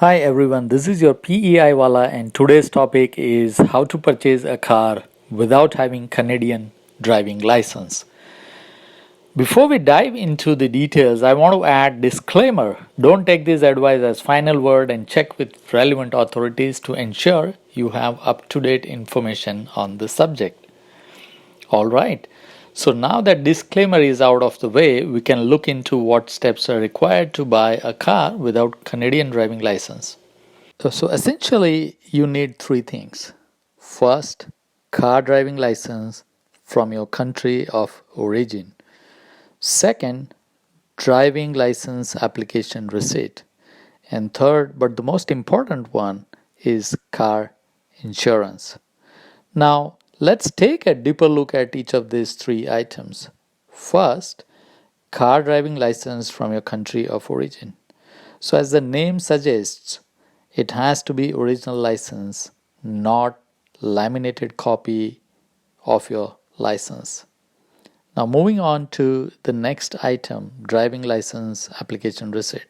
Hi everyone, this is your PEI Wala and today's topic is how to purchase a car without having Canadian driving license. Before we dive into the details, I want to add disclaimer. Don't take this advice as final word and check with relevant authorities to ensure you have up-to-date information on the subject. All right. So now that disclaimer is out of the way, we can look into what steps are required to buy a car without Canadian driving license. So essentially, you need three things. First, car driving license from your country of origin. Second, driving license application receipt. And third, but the most important one, is car insurance. Now, let's take a deeper look at each of these three items. First, car driving license from your country of origin. So, as the name suggests, it has to be original license, not laminated copy of your license. Now, moving on to the next item, driving license application receipt.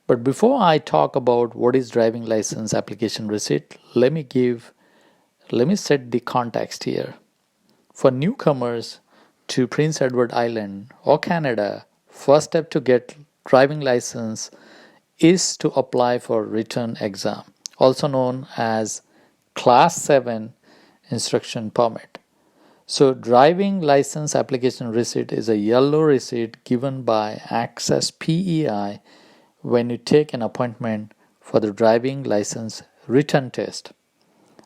But before I talk about what is driving license application receipt, let me set the context here. For newcomers to Prince Edward Island or Canada, first step to get driving license is to apply for written exam, also known as Class 7 instruction permit. So, driving license application receipt is a yellow receipt given by Access PEI when you take an appointment for the driving license written test.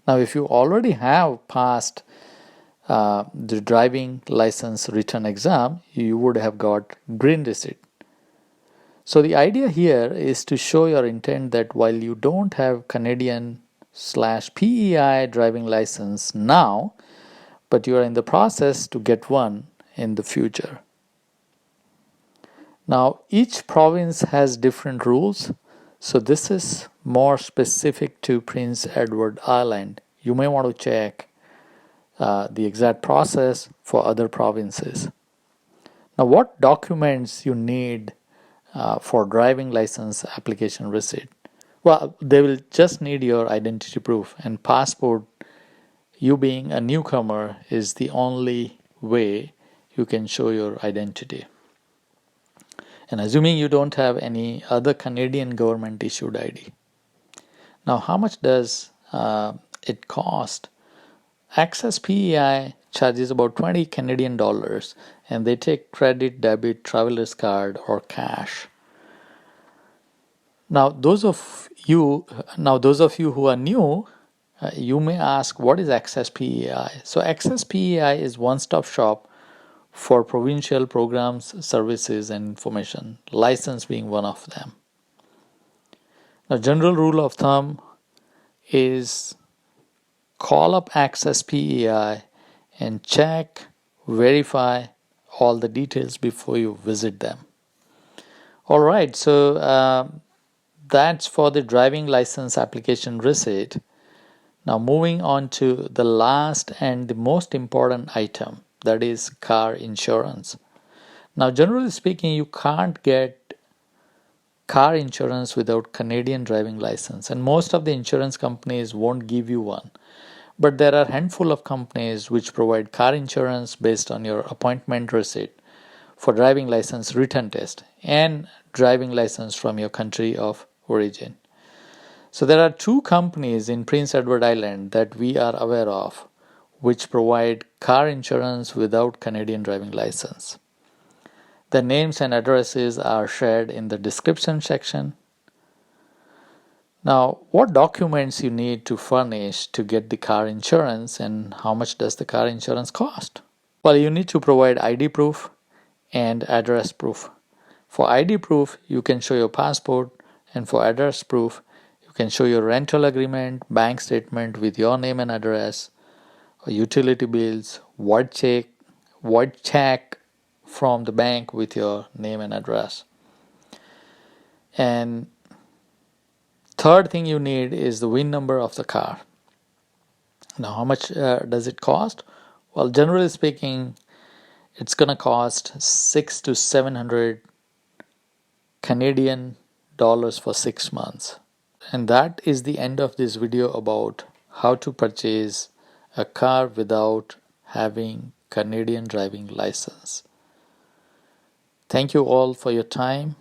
Now, if you already have passed the driving license written exam, you would have got green receipt. So the idea here is to show your intent that while you don't have Canadian/PEI driving license now, but you are in the process to get one in the future. Now, each province has different rules, so this is more specific to Prince Edward Island. You may want to check the exact process for other provinces. Now, what documents you need for driving license application receipt? Well, they will just need your identity proof, and passport, you being a newcomer, is the only way you can show your identity. And assuming you don't have any other Canadian government issued ID. Now, how much does it cost? Access PEI charges about 20 Canadian dollars and they take credit, debit, traveler's card, or cash. Now, those of you who are new, you may ask, what is Access PEI? So, Access PEI is one-stop shop for provincial programs, services, and information, license being one of them. Now, general rule of thumb is call up Access PEI and check, verify all the details before you visit them. All right, so that's for the driving license application receipt. Now, moving on to the last and the most important item, that is car insurance. Now, generally speaking, you can't get car insurance without Canadian driving license, and most of the insurance companies won't give you one. But there are a handful of companies which provide car insurance based on your appointment receipt for driving license written test and driving license from your country of origin. So there are two companies in Prince Edward Island that we are aware of which provide car insurance without Canadian driving license. The names and addresses are shared in the description section. Now, what documents you need to furnish to get the car insurance and how much does the car insurance cost? Well, you need to provide ID proof and address proof. For ID proof, you can show your passport, and for address proof, you can show your rental agreement, bank statement with your name and address, utility bills, void check from the bank with your name and address. And third thing you need is the VIN number of the car. Now, how much does it cost? Well, generally speaking, it's going to cost 600 to 700 Canadian dollars for 6 months. And that is the end of this video about how to purchase a car without having Canadian driving license. Thank you all for your time.